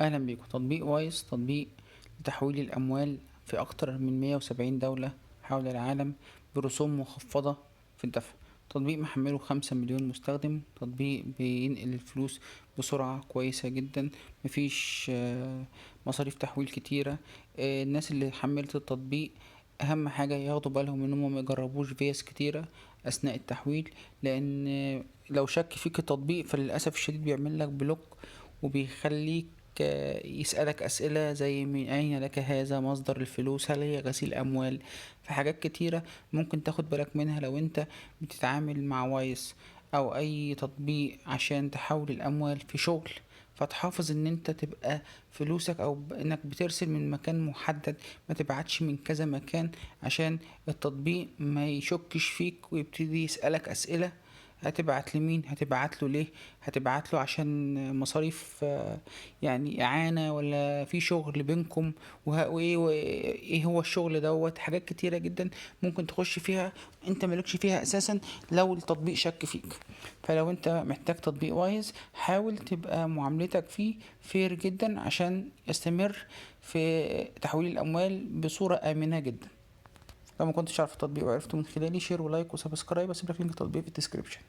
أهلا بيكم. تطبيق وايز تطبيق لتحويل الأموال في أكتر من 170 دولة حول العالم برسوم مخفضة في الدفع. تطبيق محمله 5 مليون مستخدم. تطبيق بينقل الفلوس بسرعة كويسة جدا. مفيش مصاريف تحويل كتيرة. الناس اللي حملت التطبيق أهم حاجة ياخدوا بالهم إنهم ما يجربوش فيز كتيرة أثناء التحويل، لأن لو شك فيك التطبيق فللأسف الشديد بيعمل لك بلوك، وبيخليك يسألك أسئلة زي من أين لك هذا، مصدر الفلوس، هل هي غسيل أموال. في حاجات كتيرة ممكن تاخد بالك منها لو انت بتتعامل مع وايس أو أي تطبيق عشان تحول الأموال في شغل. فتحافظ ان انت تبقى فلوسك او انك بترسل من مكان محدد، ما تبعتش من كذا مكان، عشان التطبيق ما يشكش فيك ويبتدي يسألك أسئلة. هتبعت لمين؟ هتبعت له ليه؟ هتبعت له عشان مصاريف يعني إعانة، ولا في شغل بينكم؟ وإيه هو الشغل دوت؟ حاجات كتيرة جدا ممكن تخش فيها انت مالكش فيها اساسا لو التطبيق شك فيك. فلو انت محتاج تطبيق وايز، حاول تبقى معاملتك فيه فير جدا عشان يستمر في تحويل الاموال بصورة امنة جدا. لو ما كنتش عارف التطبيق وعرفته من خلالي، شير ولايك وسبسكرايب. اسيب لك لينك التطبيق في الديسكريبشن.